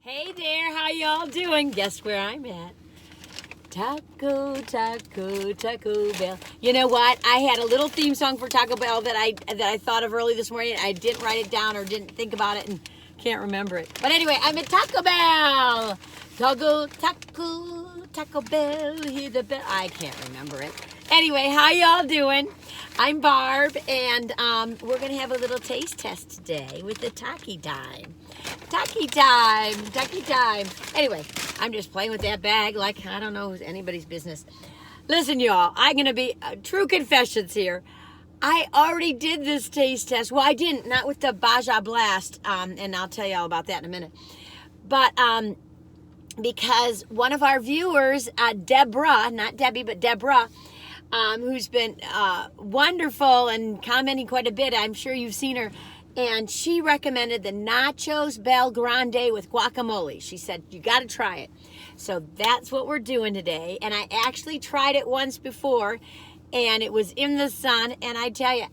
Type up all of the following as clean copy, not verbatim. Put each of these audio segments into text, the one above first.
Hey there, how y'all doing? Guess where I'm at? Taco Bell. You know what? I had a little theme song for Taco Bell that I thought of early this morning. I didn't write it down or didn't think about it and can't remember it. But anyway, I'm at Taco Bell. Taco Bell, hear the bell. I can't remember it. Anyway, how y'all doing? I'm Barb, and we're going to have a little taste test today with the Taki Time. Taki Time. Anyway, I'm just playing with that bag like I don't know anybody's business. Listen, y'all, I'm going to be true confessions here. I already did this taste test. Well, I didn't, not with the Baja Blast, and I'll tell you all about that in a minute. But because one of our viewers, Deborah, not Debbie, but Deborah, who's been wonderful and commenting quite a bit. I'm sure you've seen her. And she recommended the Nachos Bell Grande with guacamole. She said, you got to try it. So that's what we're doing today. And I actually tried it once before, and it was in the sun. And I tell you,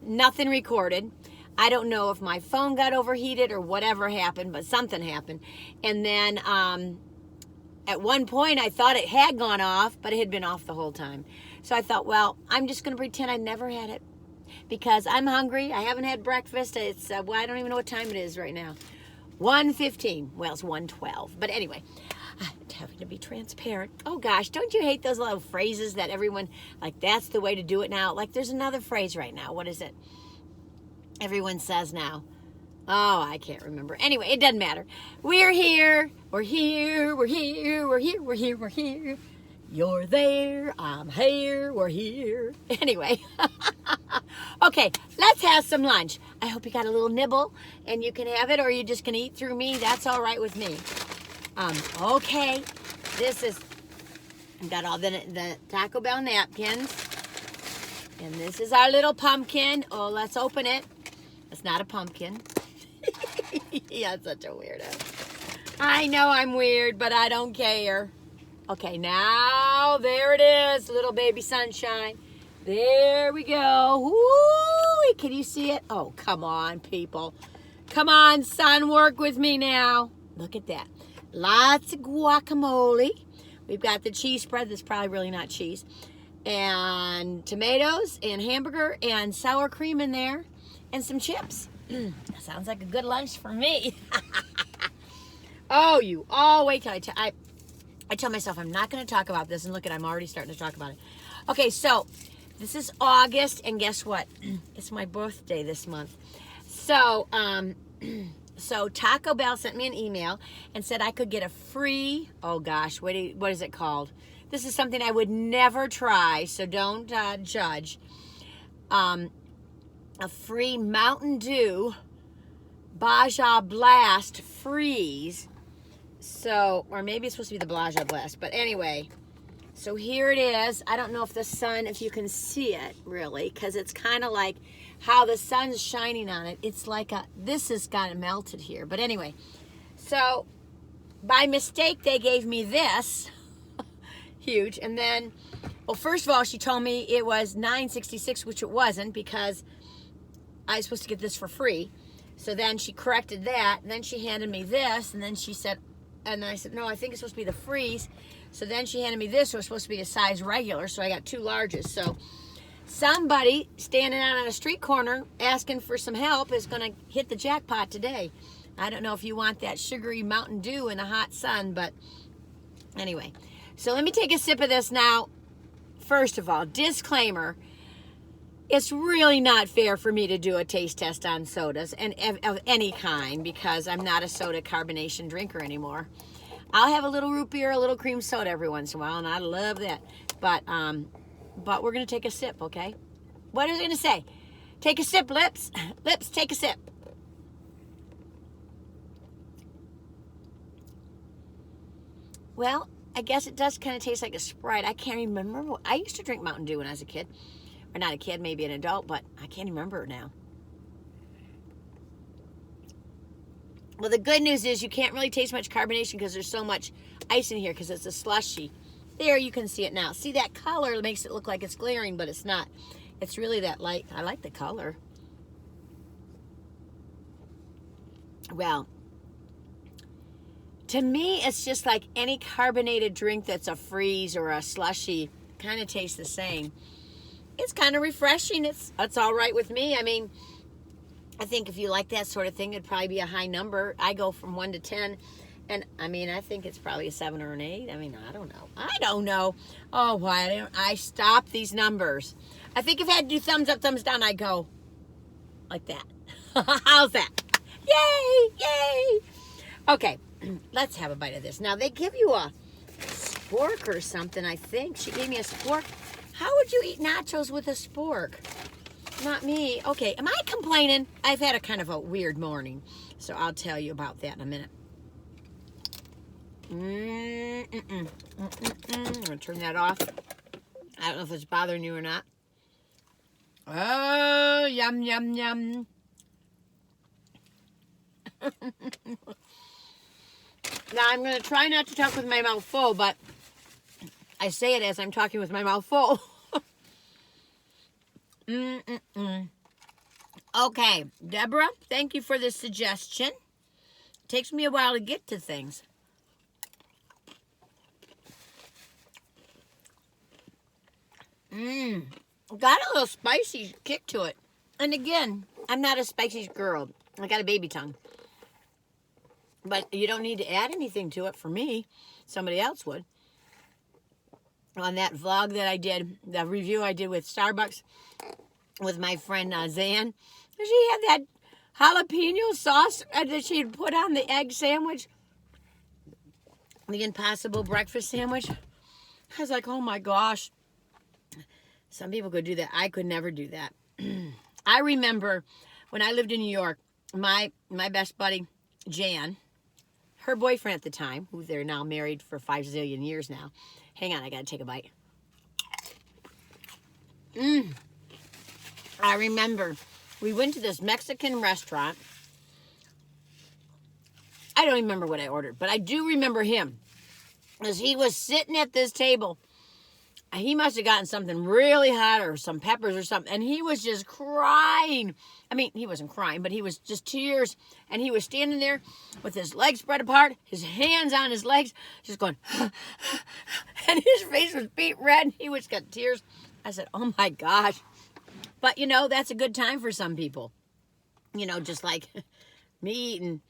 nothing recorded. I don't know if my phone got overheated or whatever happened, but something happened. And then at one point, I thought it had gone off, but it had been off the whole time. So I thought, well, I'm just going to pretend I never had it because I'm hungry. I haven't had breakfast. It's, well, I don't even know what time it is right now. 1:15. Well, it's 1:12. But anyway, I'm having to be transparent. Oh, gosh, don't you hate those little phrases that everyone, like, that's the way to do it now? Like, there's another phrase right now. What is it? Everyone says now. Oh, I can't remember. Anyway, it doesn't matter. We're here. We're here. We're here. We're here. We're here. We're here. You're there. I'm here. We're here. Anyway. Okay, let's have some lunch. I hope you got a little nibble and you can have it, or you're just going to eat through me. That's all right with me. Okay. This is, I've got all the Taco Bell napkins. And this is our little pumpkin. Oh, let's open it. It's not a pumpkin. Yeah, such a weirdo. I know I'm weird, but I don't care. Okay, now there it is, little baby sunshine. There we go. Woo! Can you see it? Oh, come on, people. Come on, son, work with me now. Look at that. Lots of guacamole. We've got the cheese spread. That's probably really not cheese. And tomatoes and hamburger and sour cream in there and some chips. That sounds like a good lunch for me. Oh, you all wait till I tell myself I'm not going to talk about this, and look at, I'm already starting to talk about it. Okay, so this is August, and guess what? It's my birthday this month. So, so Taco Bell sent me an email and said I could get a free, oh gosh, what is it called? This is something I would never try, so don't judge. A free Mountain Dew Baja Blast Freeze. So, or maybe it's supposed to be the Baja Blast, but anyway. So here it is. I don't know if the sun, if you can see it really, because it's kind of like how the sun's shining on it. It's like this has got melted here. But anyway, so by mistake, they gave me this. Huge. And then, well, first of all, she told me it was $9.66, which it wasn't, because I was supposed to get this for free. So then she corrected that, and then she handed me this, and then she said, and then I said, no, I think it's supposed to be the freeze. So then she handed me this, so it's supposed to be a size regular, so I got two larges. So somebody standing out on a street corner asking for some help is going to hit the jackpot today. I don't know if you want that sugary Mountain Dew in the hot sun, but anyway. So let me take a sip of this now. First of all, disclaimer, it's really not fair for me to do a taste test on sodas and of any kind because I'm not a soda carbonation drinker anymore. I'll have a little root beer, a little cream soda every once in a while, and I love that. But we're going to take a sip, okay? What is it going to say? Take a sip, lips. Lips, take a sip. Well, I guess it does kind of taste like a Sprite. I can't even remember. I used to drink Mountain Dew when I was a kid. Or not a kid, maybe an adult, but I can't remember now. Well, the good news is you can't really taste much carbonation because there's so much ice in here because it's a slushy. There, you can see it now. See, that color makes it look like it's glaring, but it's not. It's really that light. I like the color. Well, To me, it's just like any carbonated drink that's a freeze or a slushy. Kind of tastes the same. It's kind of refreshing. It's all right with me. I mean, I think if you like that sort of thing, it'd probably be a high number. I go from 1 to 10. And, I mean, I think it's probably a 7 or an 8. I mean, I don't know. I don't know. Oh, why don't I stop these numbers? I think if I had to do thumbs up, thumbs down, I'd go like that. How's that? Yay! Yay! Okay, let's have a bite of this. Now, they give you a spork or something, I think. She gave me a spork. How would you eat nachos with a spork? Not me. Okay, am I complaining? I've had a kind of a weird morning, so I'll tell you about that in a minute. I'm gonna turn that off. I don't know if it's bothering you or not. Oh, yum, yum, yum. Now, I'm going to try not to talk with my mouth full, but I say it as I'm talking with my mouth full. Okay, Deborah, thank you for this suggestion. It takes me a while to get to things. Got a little spicy kick to it. And again, I'm not a spicy girl. I got a baby tongue. But you don't need to add anything to it for me. Somebody else would. On that vlog that I did, the review I did with Starbucks with my friend Zan, she had that jalapeno sauce that she had put on the egg sandwich. The Impossible breakfast sandwich. I was like, oh my gosh. Some people could do that. I could never do that. I remember when I lived in New York, my best buddy, Jan, her boyfriend at the time, who they're now married for 5 zillion years now. Hang on, I gotta take a bite. I remember we went to this Mexican restaurant. I don't remember what I ordered, but I do remember him. Because he was sitting at this table. He must have gotten something really hot or some peppers or something. And he was just crying. I mean, he wasn't crying, but he was just tears. And he was standing there with his legs spread apart, his hands on his legs, just going, and his face was beet red. He was got tears. I said, oh my gosh. But, you know, that's a good time for some people. You know, just like me eating,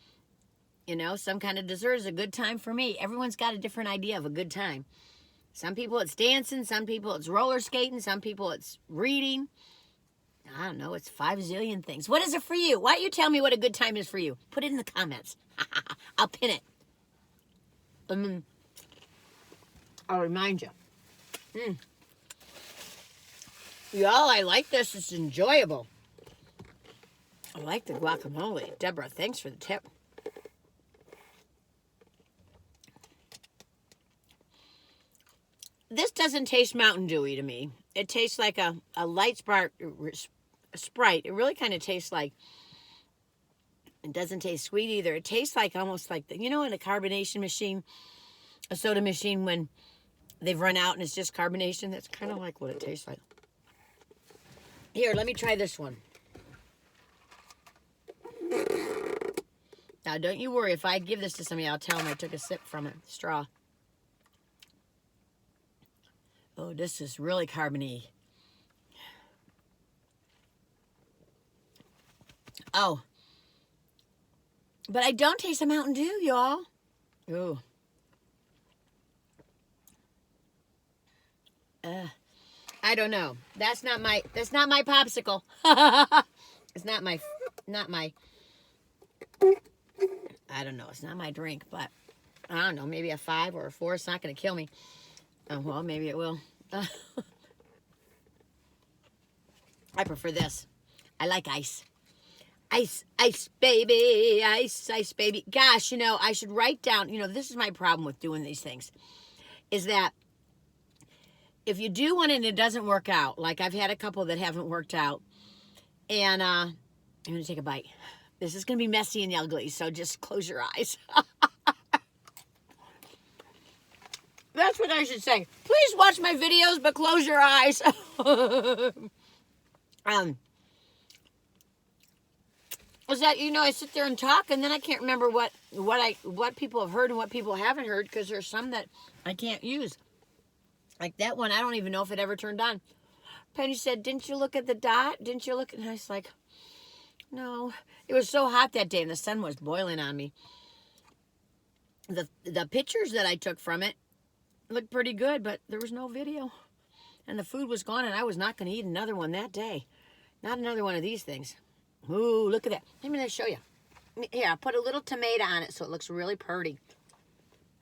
you know, some kind of dessert is a good time for me. Everyone's got a different idea of a good time. Some people it's dancing, some people it's roller skating, some people it's reading. I don't know, it's 5 zillion things. What is it for you? Why don't you tell me what a good time is for you? Put it in the comments. I'll pin it. I'll remind you. Y'all, I like this. It's enjoyable. I like the guacamole. Deborah, thanks for the tip. This doesn't taste Mountain Dewy to me. It tastes like a light Sprite. It really kind of tastes like, it doesn't taste sweet either. It tastes like almost like, you know, in a carbonation machine, a soda machine when they've run out and it's just carbonation. That's kind of like what it tastes like. Here, let me try this one. Now, don't you worry. If I give this to somebody, I'll tell them I took a sip from it. Straw. Oh, this is really carbony. Oh. But I don't taste the Mountain Dew, y'all. Ooh. I don't know. That's not my popsicle. It's not my, I don't know. It's not my drink, but I don't know. Maybe a 5 or a 4. It's not going to kill me. Oh, well, maybe it will. I prefer this. I like ice. Ice, ice, baby. Ice, ice, baby. Gosh, you know, I should write down, you know, this is my problem with doing these things, is that if you do one and it doesn't work out, like I've had a couple that haven't worked out, and I'm going to take a bite. This is going to be messy and ugly, so just close your eyes. That's what I should say. Please watch my videos, but close your eyes. is that, you know, I sit there and talk, and then I can't remember what people have heard and what people haven't heard, because there's some that I can't use. Like that one, I don't even know if it ever turned on. Penny said, "Didn't you look at the dot? Didn't you look?" And I was like, "No." It was so hot that day, and the sun was boiling on me. The pictures that I took from it looked pretty good, but there was no video. And the food was gone, and I was not going to eat another one that day. Not another one of these things. Ooh, look at that. Let me show you. Here, I'll put a little tomato on it so it looks really pretty.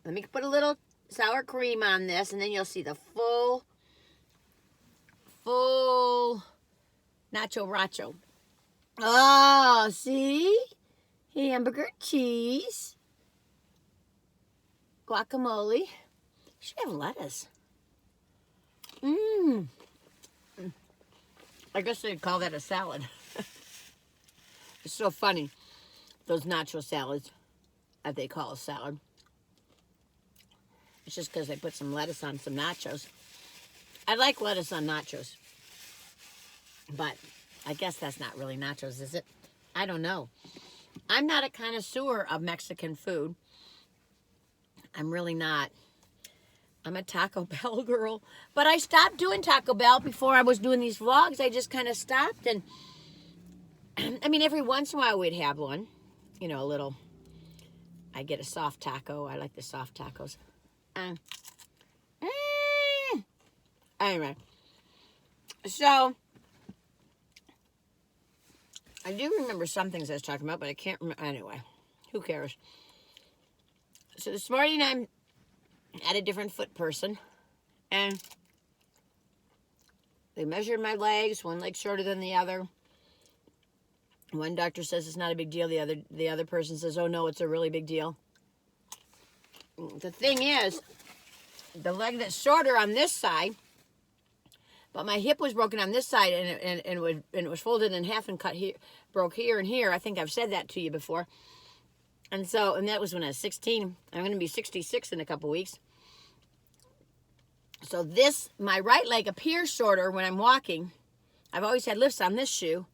Let me put a little sour cream on this, and then you'll see the full nacho racho. Oh, see? Hamburger, cheese, guacamole. Should have lettuce. I guess they'd call that a salad. It's so funny, those nacho salads that they call a salad. It's just because they put some lettuce on some nachos. I like lettuce on nachos, but I guess that's not really nachos, is it? I don't know. I'm not a connoisseur of Mexican food. I'm really not. I'm a Taco Bell girl. But I stopped doing Taco Bell before I was doing these vlogs. I just kind of stopped. And, I mean, every once in a while we'd have one. You know, a little. I get a soft taco. I like the soft tacos. Anyway. So, I do remember some things I was talking about, but I can't remember. Anyway, who cares? So this morning I'm at a different foot person, and they measured my legs. One leg shorter than the other. One doctor says it's not a big deal. The other person says, "Oh no, it's a really big deal." The thing is, the leg that's shorter on this side, but my hip was broken on this side, and it was folded in half and cut here, broke here and here. I think I've said that to you before. And that was when I was 16. I'm going to be 66 in a couple weeks. So my right leg appears shorter when I'm walking. I've always had lifts on this shoe,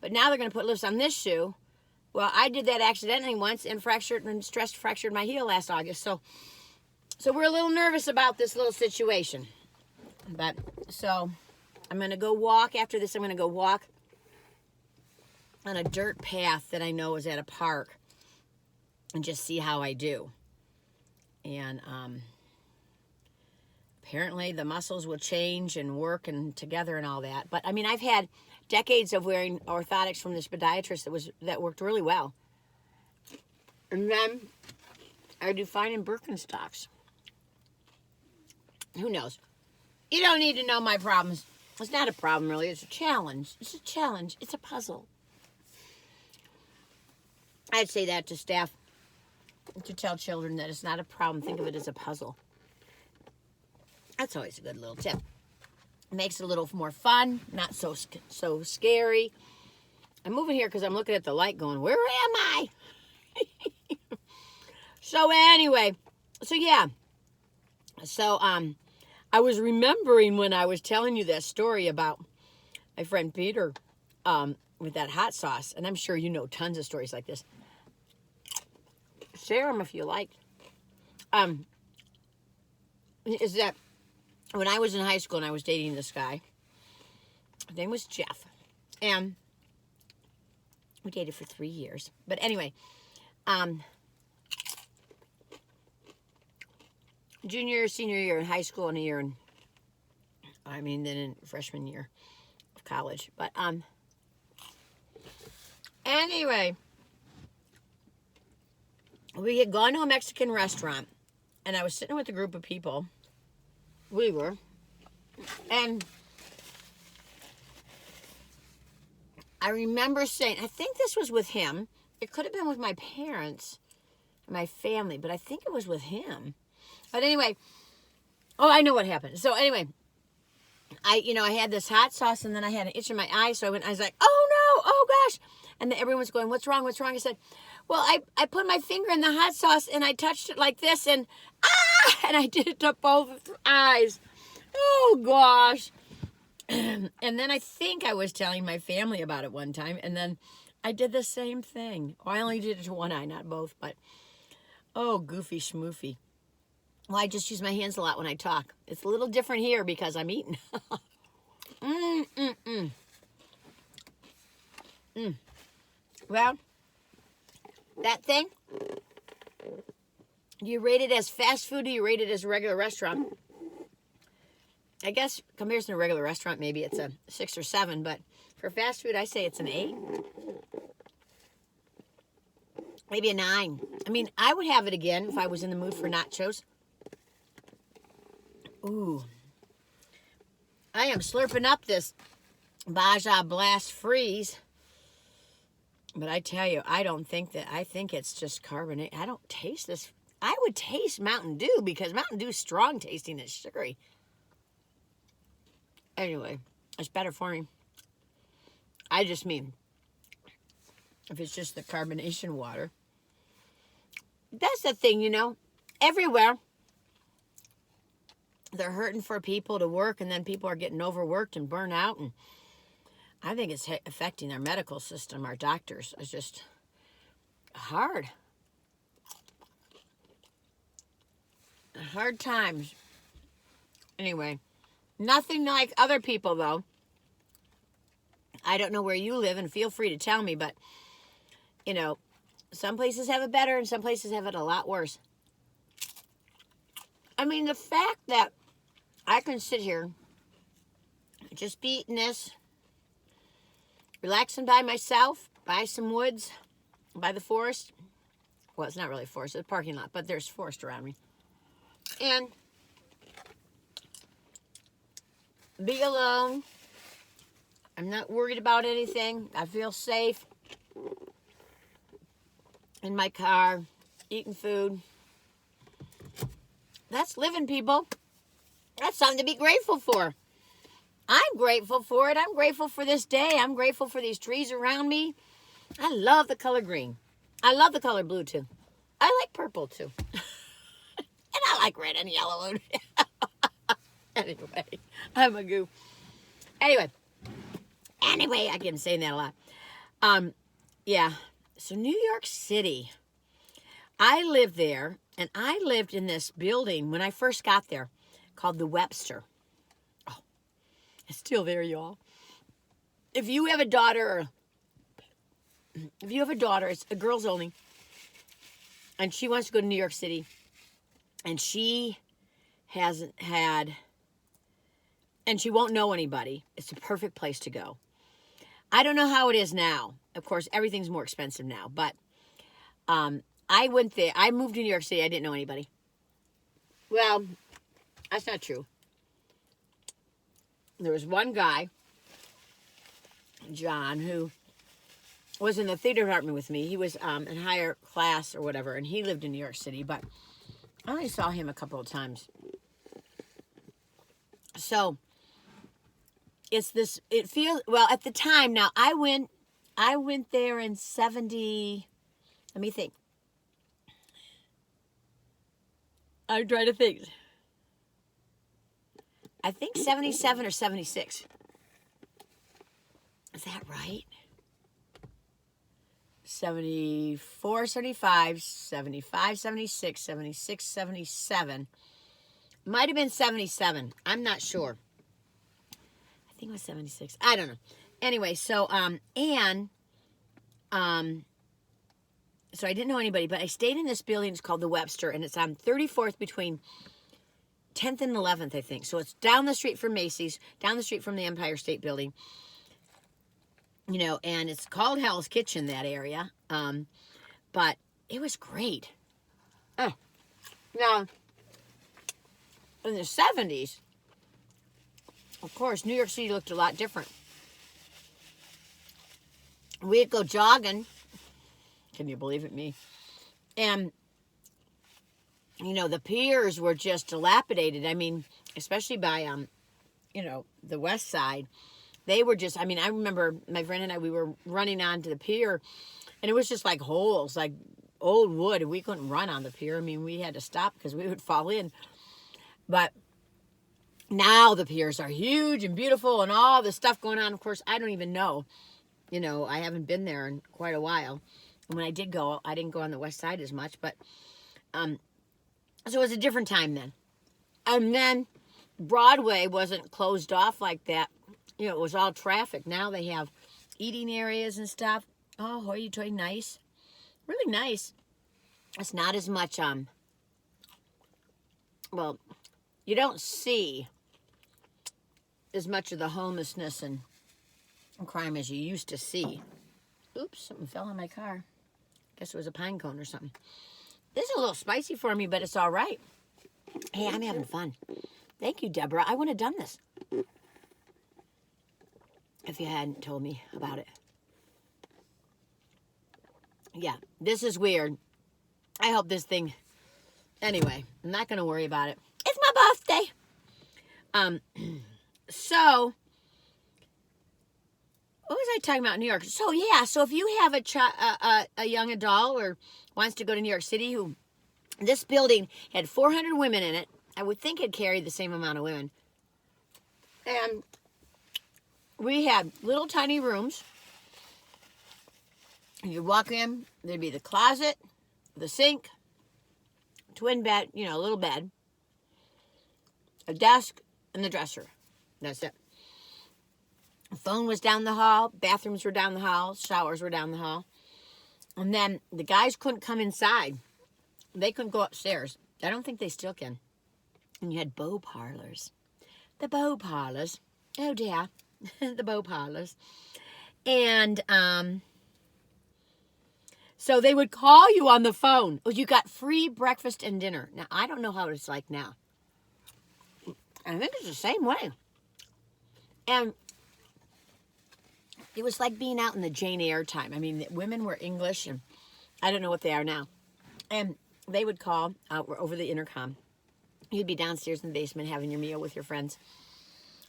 but now they're going to put lifts on this shoe. Well, I did that accidentally once and fractured my heel last August. So we're a little nervous about this little situation. But so I'm going to go walk after this. I'm going to go walk on a dirt path that I know is at a park and just see how I do. And apparently the muscles will change and work and together and all that. But I mean, I've had decades of wearing orthotics from this podiatrist that worked really well. And then I do fine in Birkenstocks. Who knows? You don't need to know my problems. It's not a problem, really. It's a challenge. It's a challenge. It's a puzzle. I'd say that to staff, to tell children that it's not a problem. Think of it as a puzzle. That's always a good little tip. It makes it a little more fun, not so scary. I'm moving here because I'm looking at the light going, where am I? So anyway, yeah. So I was remembering when I was telling you that story about my friend Peter with that hot sauce, and I'm sure you know tons of stories like this. Share them if you like. Is that when I was in high school and I was dating this guy, his name was Jeff, and we dated for 3 years. But anyway, junior, senior year in high school, and a year then in freshman year of college. But anyway, we had gone to a Mexican restaurant, and I was sitting with a group of people. We were. And I remember saying, I think this was with him. It could have been with my parents, my family, but I think it was with him. But anyway, I know what happened. So anyway, I had this hot sauce, and then I had an itch in my eye, so I was like, oh no, oh gosh. And then everyone's going, what's wrong? I said, well, I put my finger in the hot sauce, and I touched it like this, and and I did it to both eyes. Oh gosh. And then I think I was telling my family about it one time, and then I did the same thing. Oh, I only did it to one eye, not both, but oh, goofy schmoofy. Well, I just use my hands a lot when I talk. It's a little different here because I'm eating. Well, that thing, do you rate it as fast food or do you rate it as a regular restaurant? I guess comparison to a regular restaurant, maybe it's a 6 or 7, but for fast food, I say it's an 8. Maybe a 9. I mean, I would have it again if I was in the mood for nachos. Ooh. I am slurping up this Baja Blast Freeze. But I tell you, I think it's just carbonate. I don't taste this. I would taste Mountain Dew because Mountain Dew is strong tasting. It's sugary. Anyway, it's better for me. I just mean, if it's just the carbonation water. That's the thing, you know. Everywhere, they're hurting for people to work, and then people are getting overworked and burnt out. And I think it's affecting our medical system, our doctors. It's just hard. Hard times. Anyway, nothing like other people, though. I don't know where you live, and feel free to tell me, but, you know, some places have it better, and some places have it a lot worse. I mean, the fact that I can sit here, just be eating this, relaxing by myself, by some woods, by the forest. Well, it's not really a forest, it's a parking lot, but there's forest around me. And be alone. I'm not worried about anything. I feel safe in my car, eating food. That's living, people. That's something to be grateful for. I'm grateful for it. I'm grateful for this day. I'm grateful for these trees around me. I love the color green. I love the color blue, too. I like purple, too. And I like red and yellow. Anyway, I'm a goof. Anyway, I can say that a lot. Yeah. So New York City. I lived there, and I lived in this building when I first got there called the Webster. Oh, it's still there, y'all. If you have a daughter, it's a girls only, and she wants to go to New York City, and she hasn't had, and she won't know anybody, it's a perfect place to go. I don't know how it is now. Of course, everything's more expensive now, but I went there. I moved to New York City. I didn't know anybody. Well, that's not true. There was one guy, John, who was in the theater department with me. He was in higher class or whatever, and he lived in New York City, but I only saw him a couple of times. So it feels, well, at the time, now I went there in 70, let me think. I'm trying to think. I think 77 or 76. Is that right? 74, 75, 75, 76, 76, 77. Might have been 77. I'm not sure. I think it was 76. I don't know. Anyway, so, so I didn't know anybody, but I stayed in this building. It's called the Webster, and it's on 34th between 10th and 11th, I think. So it's down the street from Macy's, down the street from the Empire State Building. You know, and it's called Hell's Kitchen, that area. But it was great. Oh, now, in the 70s, of course, New York City looked a lot different. We'd go jogging. Can you believe it, me? And, you know, the piers were just dilapidated. I mean, especially by, you know, the west side. They were just, I mean, I remember my friend and I, we were running onto the pier, and it was just like holes, like old wood. We couldn't run on the pier. I mean, we had to stop because we would fall in. But now the piers are huge and beautiful and all the stuff going on. Of course, I don't even know You know, I haven't been there in quite a while. And when I did go, I didn't go on the west side as much, but so it was a different time then. And then Broadway wasn't closed off like that. You know, it was all traffic. Now they have eating areas and stuff. Oh, hoity-toity, nice. Really nice. It's not as much, well, you don't see as much of the homelessness and crime as you used to see. Oops, something fell on my car. Guess it was a pine cone or something. This is a little spicy for me, but it's all right. Hey, I'm having fun. Thank you, Deborah. I wouldn't have done this if you hadn't told me about it. Yeah, this is weird. I hope this thing... Anyway, I'm not going to worry about it. It's my birthday. So, what was I talking about in New York? So, yeah, so if you have a young adult or wants to go to New York City, this building had 400 women in it. I would think it carried the same amount of women. And we had little tiny rooms. You'd walk in, there'd be the closet, the sink, twin bed, you know, a little bed, a desk, and the dresser. That's it. The phone was down the hall, bathrooms were down the hall, showers were down the hall. And then the guys couldn't come inside. They couldn't go upstairs. I don't think they still can. And you had beau parlors. The beau parlors. Oh dear. The beau parlors. And so they would call you on the phone. Oh, you got free breakfast and dinner. Now, I don't know how it's like now. I think it's the same way. And it was like being out in the Jane Eyre time. I mean, the women were English, and I don't know what they are now. And they would call over the intercom. You'd be downstairs in the basement having your meal with your friends.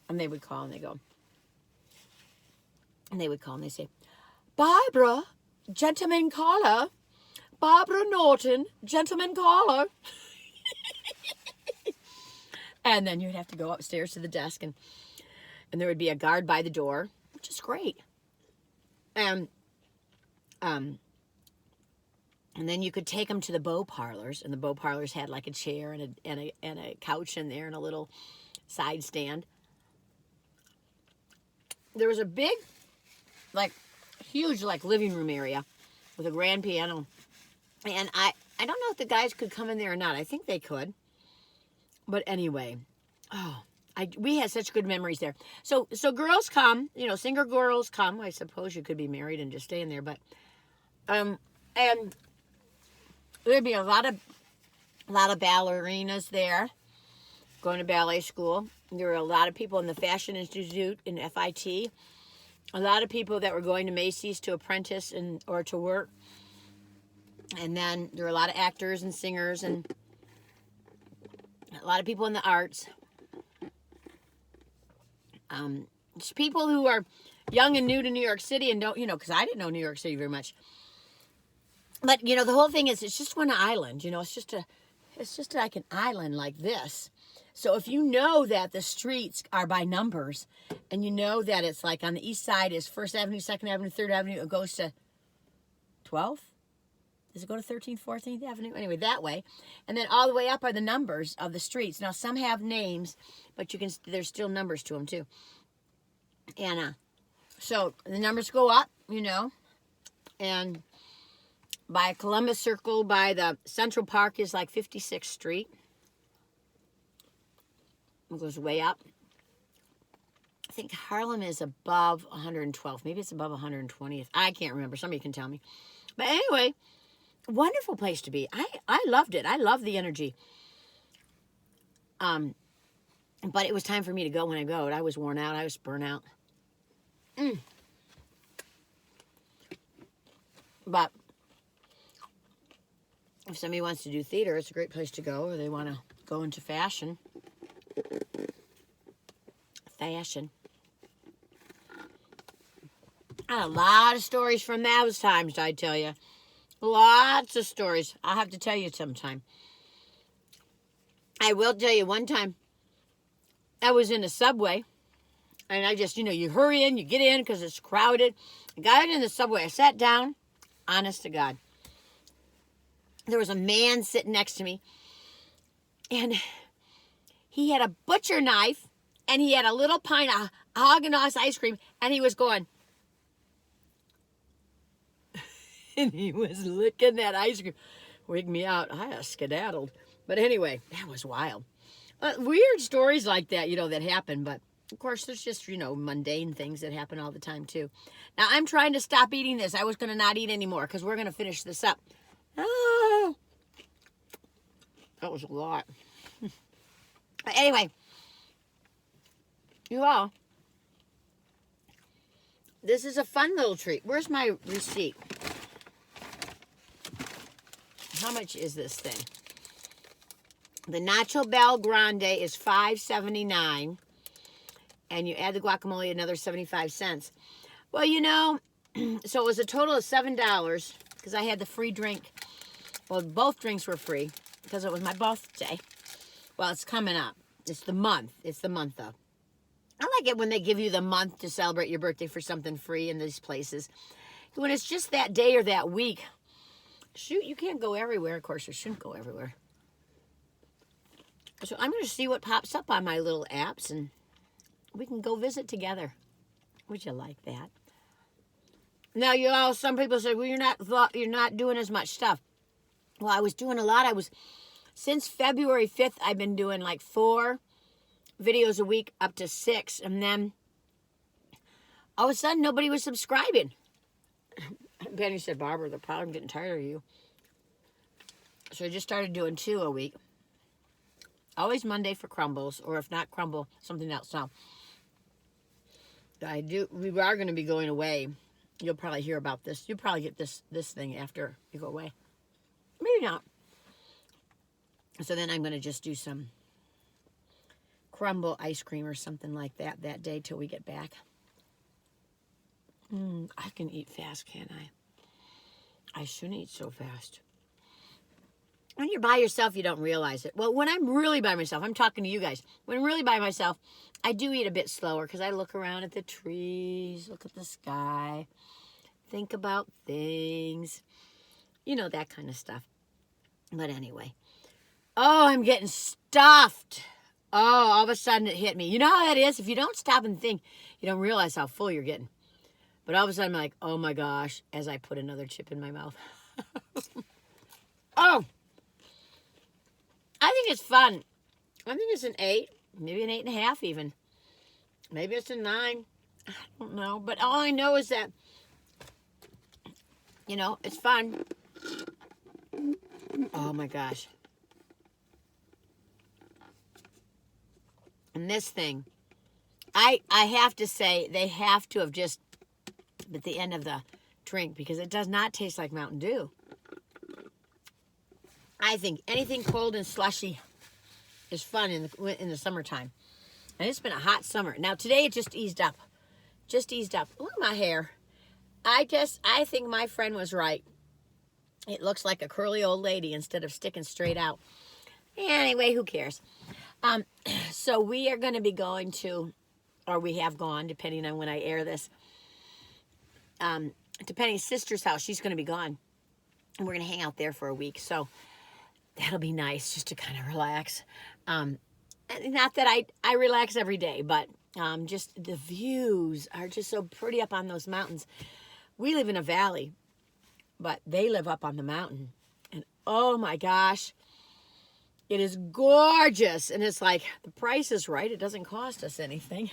And they would call, and they go. And they would call, and they say, Barbara, gentleman caller. Barbara Norton, gentleman caller. And then you'd have to go upstairs to the desk, and there would be a guard by the door, which is great. And then you could take them to the beau parlors, and the beau parlors had like a chair and a couch in there and a little side stand. There was a big, like, huge, like, living room area with a grand piano. And I don't know if the guys could come in there or not. I think they could. But anyway, we had such good memories there. So girls come, you know, single girls come. I suppose you could be married and just stay in there, but and there'd be a lot of ballerinas there going to ballet school. There were a lot of people in the Fashion Institute in FIT. A lot of people that were going to Macy's to apprentice or to work. And then there were a lot of actors and singers and a lot of people in the arts. Just people who are young and new to New York City and don't, you know, because I didn't know New York City very much. But, you know, the whole thing is it's just one island, you know, it's just like an island like this. So if you know that the streets are by numbers and you know that it's like on the east side is 1st Avenue, 2nd Avenue, 3rd Avenue, it goes to 12th? Does it go to 13th, 14th Avenue? Anyway, that way. And then all the way up are the numbers of the streets. Now, some have names, but there's still numbers to them, too. And so the numbers go up, you know. And by Columbus Circle, by the Central Park is like 56th Street. It goes way up. I think Harlem is above 112th. Maybe it's above 120th. I can't remember. Somebody can tell me. But anyway, wonderful place to be. I loved it. I love the energy. But it was time for me to go when I go. I was worn out. I was burnt out. But if somebody wants to do theater, it's a great place to go. Or they want to go into fashion. A lot of stories from those times, I tell you. Lots of stories. I'll have to tell you sometime. I will tell you one time, I was in a subway, And I just, you hurry in, you get in because it's crowded. I got in the subway. I sat down. Honest to God. There was a man sitting next to me. And he had a butcher knife. And he had a little pint of Haagen-Dazs ice cream. And he was going. And he was licking that ice cream. Wigged me out. I skedaddled. But anyway, that was wild. Weird stories like that, that happen. But, of course, there's just, mundane things that happen all the time, too. Now, I'm trying to stop eating this. I was going to not eat anymore because we're going to finish this up. Oh, that was a lot. But anyway, you all, this is a fun little treat. Where's my receipt? How much is this thing? The Nachos Belle Grande is $5.79. And you add the guacamole, another 75 cents. Well, so it was a total of $7 because I had the free drink. Well, both drinks were free because it was my birthday. Well, it's coming up. It's the month. It's the month of. I like it when they give you the month to celebrate your birthday for something free in these places. When it's just that day or that week, shoot, you can't go everywhere. Of course, you shouldn't go everywhere. So I'm going to see what pops up on my little apps, and we can go visit together. Would you like that? Now, some people say, well, you're not doing as much stuff. Well, I was doing a lot. Since February 5th, I've been doing like 4 videos a week up to 6. And then all of a sudden, nobody was subscribing. Penny said, Barbara, they're probably getting tired of you. So I just started doing 2 a week. Always Monday for crumbles, or if not crumble, something else. Now, we are going to be going away. You'll probably hear about this. You'll probably get this thing after you go away. Maybe not. So then I'm going to just do some crumble ice cream or something like that day till we get back. I can eat fast, can't I? I shouldn't eat so fast. When you're by yourself, you don't realize it. Well, when I'm really by myself, I'm talking to you guys. When I'm really by myself, I do eat a bit slower because I look around at the trees, look at the sky, think about things, that kind of stuff. But anyway. Oh, I'm getting stuffed. Oh, all of a sudden it hit me. You know how that is? If you don't stop and think, you don't realize how full you're getting. But all of a sudden I'm like, oh my gosh, as I put another chip in my mouth. Oh. I think it's fun. I think it's an 8, maybe an 8.5 even. Maybe it's a 9. I don't know. But all I know is that, it's fun. Oh my gosh. And this thing, I have to say, they have to have just at the end of the drink because it does not taste like Mountain Dew. I think anything cold and slushy is fun in the summertime. And it's been a hot summer. Now today it just eased up. Look at my hair. I think my friend was right. It looks like a curly old lady instead of sticking straight out. Anyway, who cares? So we are going to be going to, or we have gone, depending on when I air this, to Penny's sister's house. She's going to be gone. And we're going to hang out there for a week. So that'll be nice just to kind of relax. Not that I relax every day, but just the views are just so pretty up on those mountains. We live in a valley, but they live up on the mountain. And oh my gosh, it is gorgeous. And it's like the price is right. It doesn't cost us anything,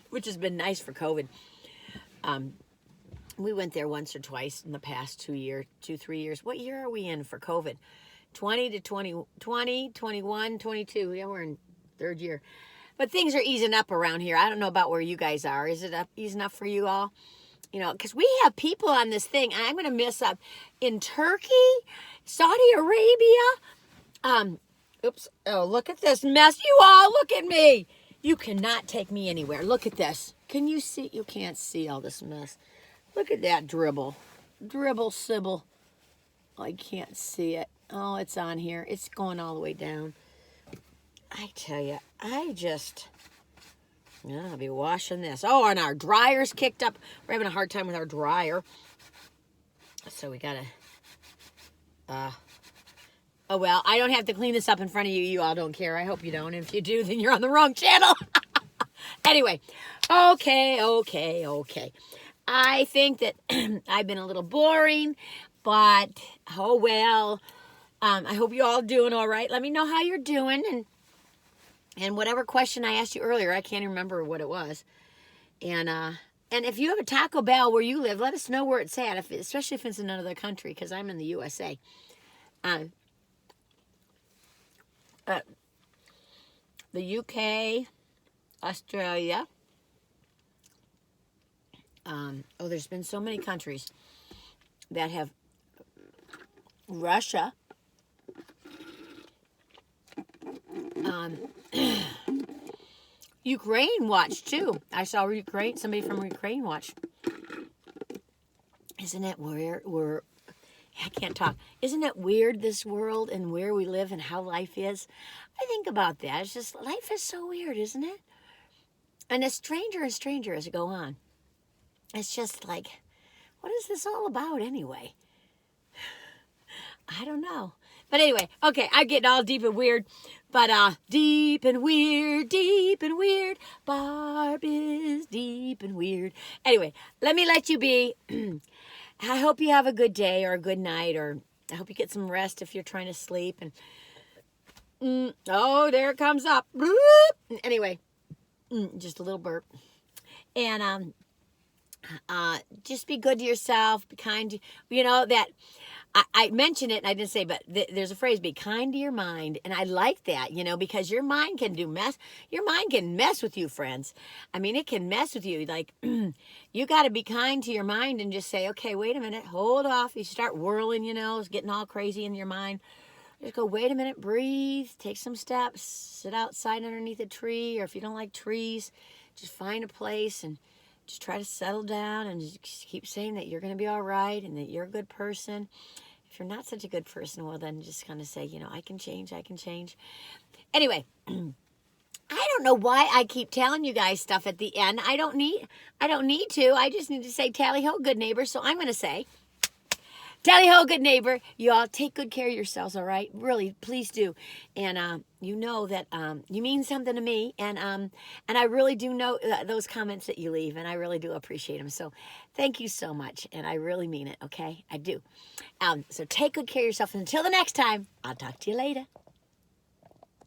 which has been nice for COVID. We went there once or twice in the past 3 years. What year are we in for COVID? 20, 21, 22. Yeah, we're in 3rd year. But things are easing up around here. I don't know about where you guys are. Is it easing up for you all? Because we have people on this thing. I'm going to miss up in Turkey, Saudi Arabia. Oops. Oh, look at this mess. You all, look at me. You cannot take me anywhere. Look at this. Can you see? You can't see all this mess. Look at that dribble. Dribble, Sybil. I can't see it. Oh, it's on here. It's going all the way down. I tell you, I just Yeah, I'll be washing this. Oh, and our dryer's kicked up. We're having a hard time with our dryer. So we gotta, oh well, I don't have to clean this up in front of you. You all don't care. I hope you don't. If you do, then you're on the wrong channel. Anyway, okay. I think that I've been a little boring, but oh well. I hope you all doing all right. Let me know how you're doing, and whatever question I asked you earlier, I can't remember what it was. And if you have a Taco Bell where you live, let us know where it's at, especially if it's in another country, because I'm in the USA. The UK, Australia. Oh, there's been so many countries that have Russia. Ukraine watched too. I saw Ukraine. Somebody from Ukraine watched. Isn't it weird? I can't talk. Isn't it weird, this world and where we live and how life is? I think about that. It's just, life is so weird, isn't it? And it's stranger and stranger as it go on. It's just like, what is this all about anyway? I don't know. But anyway, okay, I'm getting all deep and weird. But deep and weird. Barb is deep and weird. Anyway, let me let you be. I hope you have a good day or a good night, or I hope you get some rest if you're trying to sleep. And oh, there it comes up. Anyway, just a little burp. And just be good to yourself. Be kind to, you know, that I mentioned it and I didn't say, but there's a phrase, be kind to your mind. And I like that, you know, because your mind can your mind can mess with you, friends. I mean, it can mess with you. Like, you got to be kind to your mind and just say, okay, wait a minute, hold off. You start whirling, you know, it's getting all crazy in your mind. Just go, wait a minute, breathe, take some steps, sit outside underneath a tree, or if you don't like trees, just find a place and just try to settle down and just keep saying that you're going to be all right and that you're a good person. If you're not such a good person, well, then just kind of say, you know, I can change. Anyway, I don't know why I keep telling you guys stuff at the end. I don't need to. I just need to say tally ho, good neighbor. So I'm going to say, tally ho, good neighbor. You all take good care of yourselves, all right? Really, please do. And you know that you mean something to me, and I really do know those comments that you leave, and I really do appreciate them. So thank you so much, and I really mean it, okay? I do. So take good care of yourself, and until the next time, I'll talk to you later.